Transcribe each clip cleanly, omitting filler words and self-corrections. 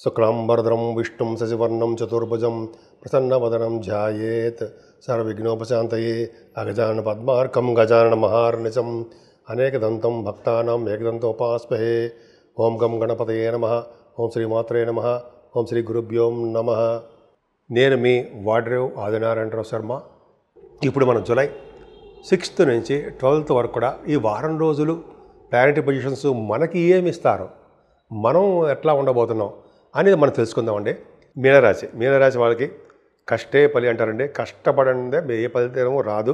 శుక్లాంబరధరం విష్ణుం శశివర్ణం చతుర్భుజం ప్రసన్నవదనం ధ్యాయేత్ సర్వవిఘ్నోపశాంతయే అగజానన పద్మార్కం గజానన మహార్నిశం అనేకదంతం భక్తానాం ఏకదంతోపాస్మహే. ఓం గం గణపతయే నమః. ఓం శ్రీమాత్రే నమః. ఓం శ్రీ గురుభ్యో నమః. నేను మీ వాడ్రేవ్ ఆదినారాయణరావు శర్మ. ఇప్పుడు మనం జూలై 6th నుంచి 12th వరకు కూడా ఈ వారం రోజులు ప్లానెటరీ పొజిషన్స్ మనకి ఏమి ఇస్తారు, మనం ఎట్లా ఉండబోతున్నాం అనేది మనం తెలుసుకుందామండి. మీనరాశి వాళ్ళకి కష్టే ఫలి అంటారండి. కష్టపడందే ఏ ఫలితమూ రాదు.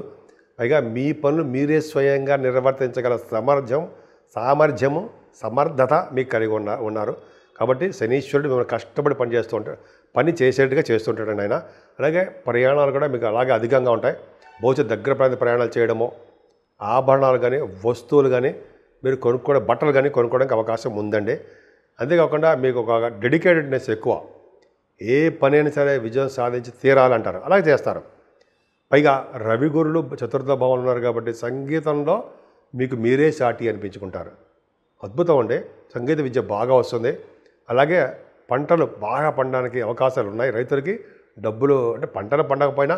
పైగా మీ పనులు మీరే స్వయంగా నిర్వర్తించగల సామర్థ్యము సమర్థత మీకు కలిగి ఉన్నారు. కాబట్టి శనీశ్వరుడు మిమ్మల్ని కష్టపడి పని చేసేట్టుగా చేస్తుంటాడండి ఆయన. అలాగే ప్రయాణాలు కూడా మీకు అలాగే అధికంగా ఉంటాయి. బహుశా దగ్గర ప్రాంత ప్రయాణాలు చేయడమో, ఆభరణాలు కానీ వస్తువులు కానీ మీరు బట్టలు కానీ కొనుక్కోవడానికి అవకాశం ఉందండి. అంతేకాకుండా మీకు ఒక డెడికేటెడ్నెస్ ఎక్కువ. ఏ పని అయినా సరే విజయం సాధించి తీరాలంటారు, అలాగే చేస్తారు. పైగా రవి గురులు చతుర్థ భావంలో ఉన్నారు కాబట్టి సంగీతంలో మీకు మీరే సాటి అనిపించుకుంటారు. అద్భుతం అండి. సంగీత విద్య బాగా వస్తుంది. అలాగే పంటలు బాగా పండడానికి అవకాశాలు ఉన్నాయి. రైతులకి డబ్బులు అంటే పంటలు పండకపోయినా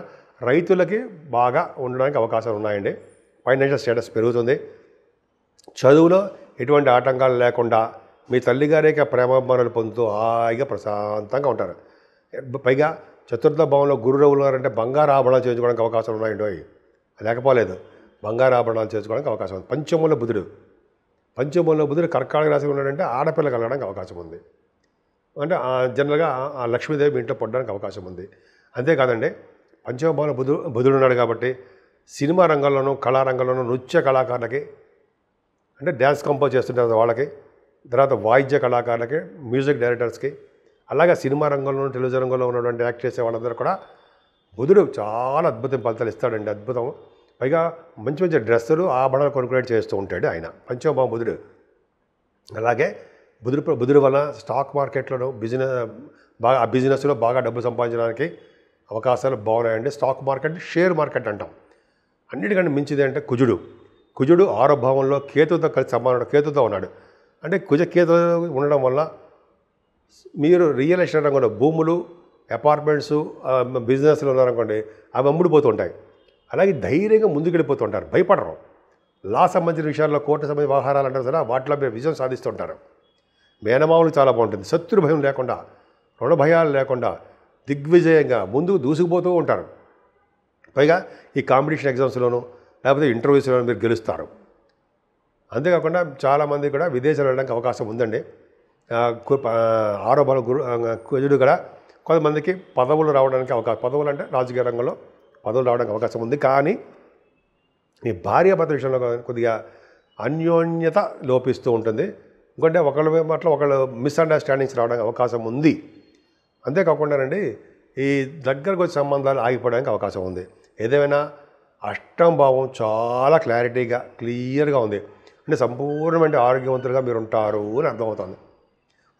రైతులకి బాగా ఉండడానికి అవకాశాలు ఉన్నాయండి. ఫైనాన్షియల్ స్టేటస్ పెరుగుతుంది. చదువులో ఎటువంటి ఆటంకాలు లేకుండా మీ తల్లిగారిక ప్రేమాభిమానాలు పొందుతూ హాయిగా ప్రశాంతంగా ఉంటారు. పైగా చతుర్థ భావంలో గురువు ఉన్నారంటే బంగారు ఆభరణాలు చేయించుకోవడానికి అవకాశాలు ఉన్నాయండి. లేకపోలేదు, బంగారు ఆభరణాలు చేసుకోవడానికి అవకాశం ఉంది. పంచమంలో బుధుడు కర్కాటక రాశిలో ఉన్నాడంటే ఆడపిల్ల కలగడానికి అవకాశం ఉంది. అంటే జనరల్గా ఆ లక్ష్మీదేవి ఇంట్లో పడడానికి అవకాశం ఉంది. అంతేకాదండి, పంచమ భావంలో బుధుడు ఉన్నాడు కాబట్టి సినిమా రంగంలోనూ కళారంగంలోనూ నృత్య కళాకారులకి అంటే డ్యాన్స్ కంపోజ్ చేస్తుంటారు వాళ్ళకి, తర్వాత వాయిద్య కళాకారులకి, మ్యూజిక్ డైరెక్టర్స్కి, అలాగే సినిమా రంగంలో టెలివిజన్ రంగంలో ఉన్నటువంటి యాక్ట్ చేసే వాళ్ళందరూ కూడా బుధుడు చాలా అద్భుతం ఫలితాలు ఇస్తాడండి. అద్భుతం. పైగా మంచి మంచి డ్రెస్సులు ఆభరణాలు కొనుక్కునే చేస్తూ ఉంటాడు ఆయన, పంచమ బుధుడు. అలాగే బుధుడు వల్ల స్టాక్ మార్కెట్లలో బిజినెస్లో బాగా డబ్బులు సంపాదించడానికి అవకాశాలు బాగున్నాయండి. స్టాక్ మార్కెట్, షేర్ మార్కెట్ అంటాం. అన్నిటికంటే మించిది అంటే కుజుడు 6వ భావంలో కేతుతో కలిసి సమానం, కేతుతో ఉన్నాడు. అంటే కేతు ఉండడం వల్ల మీరు రియల్ ఎస్టేట్ రంగంలో భూములు, అపార్ట్మెంట్స్, బిజినెస్లు ఉన్నారనుకోండి, అవి అమ్ముడిపోతుంటాయి. అలాగే ధైర్యంగా ముందుకెళ్ళిపోతుంటారు, భయపడరు. లా సంబంధించిన విషయాల్లో, కోర్టు సంబంధించిన వ్యవహారాలు అంటారు సరే, వాటిలో మీరు విజయం సాధిస్తుంటారు. మేనమావులు చాలా బాగుంటుంది. శత్రు భయం లేకుండా, రుణ భయాలు లేకుండా దిగ్విజయంగా ముందుకు దూసుకుపోతూ ఉంటారు. పైగా ఈ కాంపిటీషన్ ఎగ్జామ్స్లోనూ లేకపోతే ఇంటర్వ్యూస్లోనూ మీరు గెలుస్తారు. అంతేకాకుండా చాలామంది కూడా విదేశాలు వెళ్ళడానికి అవకాశం ఉందండి. 6వ భావం కుజుడు కూడా కొంతమందికి పదవులు రావడానికి పదవులు అంటే రాజకీయ రంగంలో పదవులు రావడానికి అవకాశం ఉంది. కానీ మీ భార్యాభర్తల విషయంలో కొద్దిగా అన్యోన్యత లోపిస్తూ ఉంటుంది. ఇంకంటే ఒకళ్ళ పట్ల ఒకళ్ళు మిస్అండర్స్టాండింగ్స్ రావడానికి అవకాశం ఉంది. అంతేకాకుండానండి, ఈ దగ్గరకు వచ్చే సంబంధాలు ఆగిపోవడానికి అవకాశం ఉంది. ఏదేమైనా అష్టమ భావం చాలా క్లియర్గా ఉంది. అంటే సంపూర్ణమైన ఆరోగ్యవంతులుగా మీరు ఉంటారు అని అర్థమవుతుంది.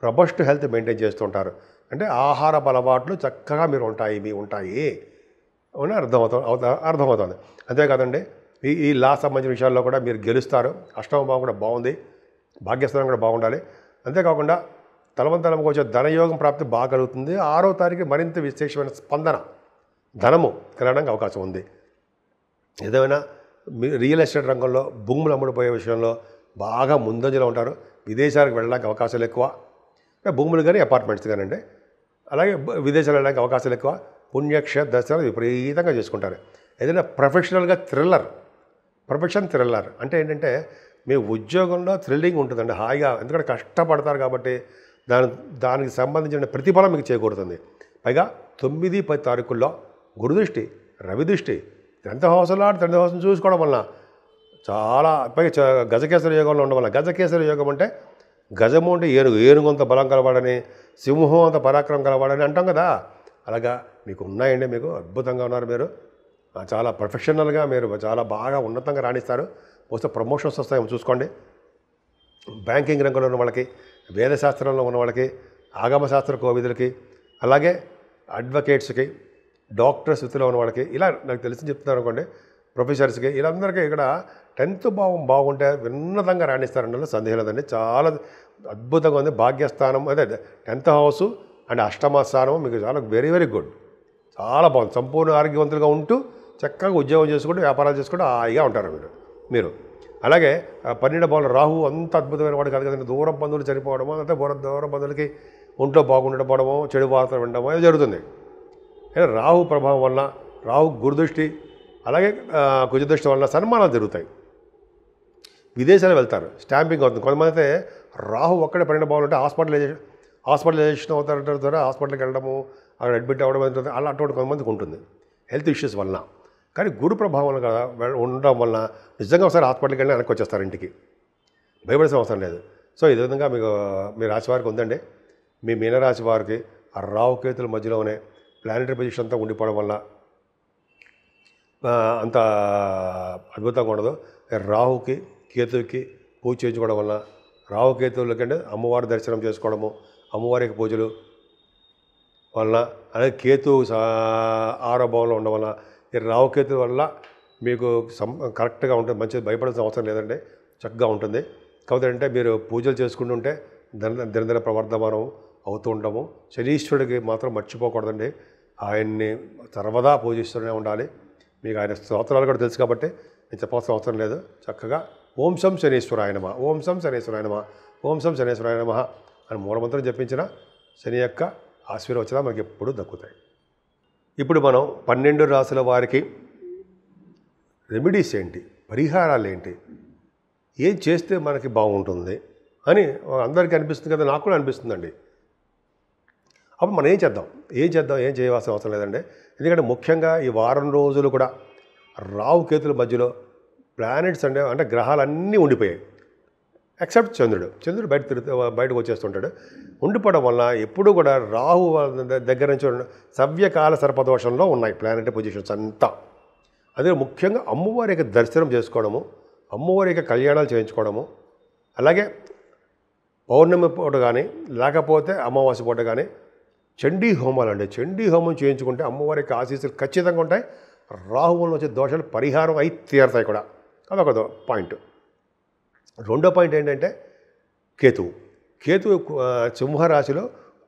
రొబస్ట్ హెల్త్ మెయింటైన్ చేస్తుంటారు. అంటే ఆహార అలవాట్లు చక్కగా మీరు ఉంటాయి అని అర్థమవుతుంది. అంతేకాదండి, ఈ లా సంబంధించిన విషయాల్లో కూడా మీరు గెలుస్తారు. అష్టమ భావం కూడా బాగుంది, భాగ్యస్థానం కూడా బాగుండాలి. అంతేకాకుండా తలవంతలకు వచ్చే ధనయోగం ప్రాప్తి బాగా కలుగుతుంది. 6వ తారీఖు మరింత విశేషమైన స్పందన, ధనము కలగడానికి అవకాశం ఉంది. ఏదైనా రియల్ ఎస్టేట్ రంగంలో భూములు అమ్ముడుపోయే విషయంలో బాగా ముందంజలో ఉంటారు. విదేశాలకు వెళ్ళడానికి అవకాశాలు ఎక్కువ. భూములు కానీ అపార్ట్మెంట్స్ కానివ్వండి, అలాగే విదేశాలు వెళ్ళడానికి అవకాశాలు ఎక్కువ. పుణ్యక్షేత్ర దర్శనాలు విపరీతంగా చేసుకుంటారు. ఏదైనా ప్రొఫెషన్ థ్రిల్లర్ అంటే ఏంటంటే మీ ఉద్యోగంలో థ్రిల్లింగ్ ఉంటుందండి, హాయిగా. ఎందుకంటే కష్టపడతారు కాబట్టి దానికి సంబంధించిన ప్రతిఫలం మీకు చేకూరుతుంది. పైగా 9, 10 తారీఖుల్లో గురుదృష్టి, రవి దృష్టి, 10th హౌస్ని చూసుకోవడం వలన చాలా, పైగా గజకేసరి యోగంలో ఉండడం వల్ల. గజకేసరి యోగం అంటే గజము అంటే ఏనుగంత బలం కలవాడని, సింహం అంత పరాక్రమం కలవాడని అంటాం కదా. అలాగా మీకు ఉన్నాయండి. మీకు అద్భుతంగా ఉన్నారు. మీరు చాలా ప్రొఫెషనల్గా మీరు చాలా బాగా ఉన్నతంగా రాణిస్తారు. వస్తే ప్రమోషన్స్ వస్తాయేమో చూసుకోండి. బ్యాంకింగ్ రంగంలో ఉన్న వాళ్ళకి, వేదశాస్త్రంలో ఉన్న వాళ్ళకి, ఆగమశాస్త్ర కోవిదులకి, అలాగే అడ్వకేట్స్కి, డాక్టర్స్ వృత్తిలో ఉన్న వాళ్ళకి, ఇలా నాకు తెలిసి చెప్తున్నారు అనుకోండి, ప్రొఫెసర్స్కి వీళ్ళందరికీ ఇక్కడ 10th భావం బాగుంటే విన్నతంగా రాణిస్తారనడంలో సందేహం లేదండి. చాలా అద్భుతంగా ఉంది. భాగ్యస్థానం అదే 10th హౌస్ అండ్ అష్టమ స్థానం మీకు చాలా వెరీ వెరీ గుడ్, చాలా బాగుంది. సంపూర్ణ ఆరోగ్యవంతులుగా ఉంటూ చక్కగా ఉద్యోగం చేసుకుంటూ వ్యాపారాలు చేసుకుంటూ హాయిగా ఉంటారు మీరు. అలాగే 12 భావంలో రాహు అంత అద్భుతమైన వాడు కాదు కదండి. దూరం బంధువులు చనిపోవడమో అంటే దూరం బంధువులకి ఒంట్లో బాగుండకపోవడమో చెడు వార్తలు వినడమో జరుగుతుంది. రాహు ప్రభావం వల్ల, రాహు గురుదృష్టి అలాగే కుజదృష్టి వల్ల సన్మానాలు జరుగుతాయి. విదేశాలు వెళ్తారు, స్టాంపింగ్ అవుతుంది. కొంతమంది అయితే రాహు ఒక్కడే 12 భావంలో ఉంటే హాస్పిటలైజేషన్ అవుతారంటారు ద్వారా హాస్పిటల్కి వెళ్ళడము, అక్కడ అడ్మిట్ అవ్వడం అలా అటువంటి కొంతమందికి ఉంటుంది హెల్త్ ఇష్యూస్ వలన. కానీ గురు ప్రభావం కదా ఉండడం వలన నిజంగా ఒకసారి హాస్పిటల్కి వెళ్ళి వెనక్కి వచ్చేస్తారు ఇంటికి, భయపడాల్సిన అవసరం లేదు. సో ఇదే విధంగా మీకు మీ రాశి వారికి ఉందండి. మీ మీనరాశి వారికి ఆ రాహుకేతుల మధ్యలోనే ప్లానెటరీ పొజిషన్ అంతా ఉండిపోవడం వల్ల అంత అద్భుతంగా ఉండదు. రాహుకి కేతువుకి పూజ చేయించుకోవడం వల్ల, రాహుకేతువులకంటే అమ్మవారి దర్శనం చేసుకోవడము, అమ్మవారికి పూజలు వల్ల, అలాగే కేతు 6వ భావంలో ఉండడం వల్ల, ఈ రాహుకేతు వల్ల మీకు కరెక్ట్గా ఉంటుంది. మంచిది, భయపడాల్సిన అవసరం లేదండి, చక్కగా ఉంటుంది. కాకపోతే అంటే మీరు పూజలు చేసుకుంటుంటే దినదిన ప్రవర్ధమానం అవుతూ ఉంటాము. శనీశ్వరుడికి మాత్రం మర్చిపోకూడదండి, ఆయన్ని సర్వదా పూజిస్తూనే ఉండాలి. మీకు ఆయన స్తోత్రాలు కూడా తెలుసు కాబట్టి నేను చెప్పాల్సిన అవసరం లేదు. చక్కగా ఓం శం శనీశ్వరాయ నమః, ఓం శం శనీశ్వరాయ నమః, ఓం శం శనీశ్వరాయ నమః అని మూలమంత్రం చెప్పించిన శని యొక్క ఆశీర్వచనాలు మనకి ఎప్పుడూ దక్కుతాయి. ఇప్పుడు మనం 12 రాశుల వారికి రెమెడీస్ ఏంటి, పరిహారాలు ఏంటి, ఏం చేస్తే మనకి బాగుంటుంది అని అందరికీ అనిపిస్తుంది కదా, నాకు కూడా అనిపిస్తుందండి. అప్పుడు మనం ఏం చేద్దాం, ఏం చేయవలసిన అవసరం లేదండి. ఎందుకంటే ముఖ్యంగా ఈ వారం రోజులు కూడా రాహుకేతుల మధ్యలో ప్లానెట్స్ అంటే గ్రహాలన్నీ ఉండిపోయాయి, ఎక్సెప్ట్ చంద్రుడు బయటకు వచ్చేస్తుంటాడు. ఉండిపోవడం వల్ల ఎప్పుడూ కూడా రాహు దగ్గర నుంచి సవ్యకాల సర్పదోషంలో ఉన్నాయి ప్లానెటరీ పొజిషన్స్ అంతా. అదే ముఖ్యంగా అమ్మవారి యొక్క దర్శనం చేసుకోవడము, అమ్మవారి యొక్క కళ్యాణాలు చేయించుకోవడము, అలాగే పౌర్ణమి పూట కానీ లేకపోతే అమావాస్య పూట కానీ చండీ హోమాలు అండి, చండీ హోమం చేయించుకుంటే అమ్మవారికి ఆశీస్సులు ఖచ్చితంగా ఉంటాయి. రాహువులో వచ్చే దోషాలు పరిహారం అయి తీరుతాయి కూడా. అదొక పాయింట్. రెండో పాయింట్ ఏంటంటే కేతువు సింహరాశిలో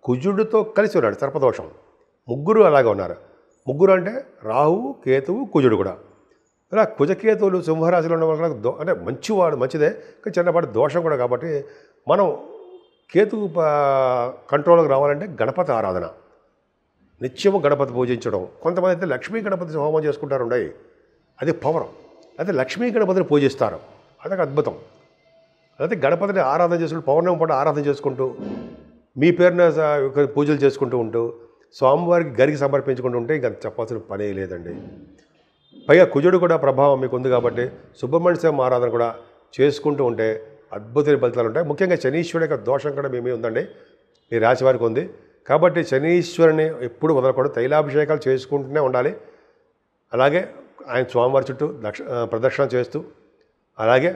కుజుడితో కలిసి ఉన్నాడు, సర్పదోషం. ముగ్గురు అలాగే ఉన్నారు. ముగ్గురు అంటే రాహువు, కేతువు, కుజుడు కూడా. ఇలా కుజకేతువులు సింహరాశిలో ఉన్న వాళ్ళకి అంటే మంచిదే, కానీ చిన్నపాటి దోషం కూడా. కాబట్టి మనం కేతువు కంట్రోల్కి రావాలంటే గణపతి ఆరాధన, నిత్యము గణపతి పూజించడం. కొంతమంది అయితే లక్ష్మీ గణపతి హోమం చేసుకుంటారు, అది పవర్. అయితే లక్ష్మీ గణపతిని పూజిస్తారు, అదొక అద్భుతం. అయితే గణపతిని ఆరాధన చేసుకుంటూ పౌర్ణమి పూట ఆరాధన చేసుకుంటూ మీ పేరున పూజలు చేసుకుంటూ ఉంటూ స్వామివారికి గరికి సమర్పించుకుంటూ ఉంటే ఇంకా చెప్పాల్సిన పనే లేదండి. పైగా కుజుడు కూడా ప్రభావం మీకు ఉంది కాబట్టి సుబ్రహ్మణ్య స్వామి ఆరాధన కూడా చేసుకుంటూ ఉంటే అద్భుతమైన ఫలితాలు ఉంటాయి. ముఖ్యంగా శనీశ్వరుడి యొక్క దోషం కూడా మీ మీద ఉందండి, మీ రాశి వారికి ఉంది. కాబట్టి శనీశ్వరుని ఎప్పుడు వదలకూడదు, తైలాభిషేకాలు చేసుకుంటూనే ఉండాలి. అలాగే ఆయన స్వామివారి చుట్టూ ప్రదక్షిణ చేస్తూ, అలాగే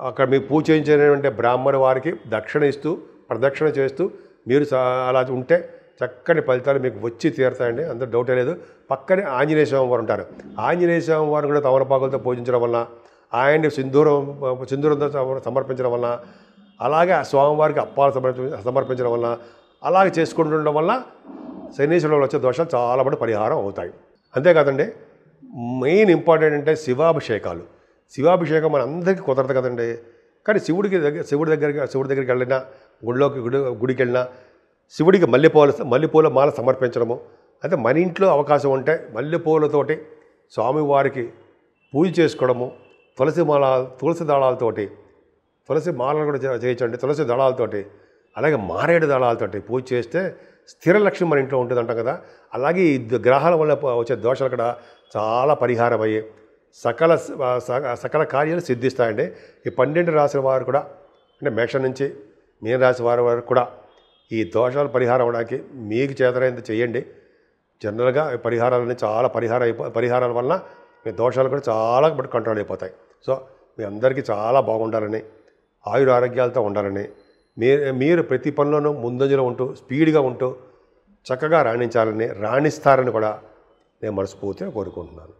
అక్కడ మీకు పూజ చేయించినటువంటి బ్రాహ్మణ వారికి దక్షిణ ఇస్తూ ప్రదక్షిణ చేస్తూ మీరు అలా ఉంటే చక్కని ఫలితాలు మీకు వచ్చి తీరుతాయండి, అందరూ డౌటే లేదు. పక్కనే ఆంజనేయ స్వామి వారు ఉంటారు. ఆంజనేయ స్వామి వారు కూడా తమలపాకులతో పూజించడం వల్ల, ఆయన్ని సింధూరంతో సమర్పించడం వల్ల, అలాగే స్వామివారికి అప్పాలు సమర్పించడం వల్ల, అలాగే చేసుకుంటుండడం వల్ల శనీశ్వరులో వచ్చే దోషాలు చాలా మటు పరిహారం అవుతాయి. అంతేకాదండి, మెయిన్ ఇంపార్టెంట్ అంటే శివాభిషేకాలు. శివాభిషేకం మన అందరికీ కుదరదు కదండి. కానీ శివుడి దగ్గరికి వెళ్ళినా, గుడికి వెళ్ళినా శివుడికి మల్లెపూల మాల సమర్పించడము. అయితే మన ఇంట్లో అవకాశం ఉంటే మల్లెపూలతోటి స్వామివారికి పూజ చేసుకోవడము, తులసి దళాలతోటి, తులసి మాలలు కూడా చేయించండి, తులసి దళాలతోటి, అలాగే మారేడు దళాలతోటి పూజ చేస్తే స్థిర లక్ష్యం మన ఇంట్లో ఉంటుంది అంటాం కదా. అలాగే ఈ గ్రహాల వల్ల వచ్చే దోషాలు కూడా చాలా పరిహారం అయ్యి సకల కార్యాలు సిద్ధిస్తాయండి. ఈ 12 రాశుల వారు కూడా, అంటే మేషం నుంచి మీన రాశి వారి వరకు కూడా ఈ దోషాలు పరిహారం అవడానికి మీకు చేతనైంది చేయండి. జనరల్గా పరిహారాలన్నీ చాలా పరిహారాల వల్ల మీ దోషాలు కూడా చాలా కంట్రోల్ అయిపోతాయి. సో మీ అందరికీ చాలా బాగుండాలని, ఆయురారోగ్యాలతో ఉండాలని, మీరు ప్రతి పనిలోనూ ముందంజలో ఉంటూ స్పీడ్గా ఉంటూ చక్కగా రాణించాలని, రాణిస్తారని కూడా నేను మనస్ఫూర్తిగా కోరుకుంటున్నాను.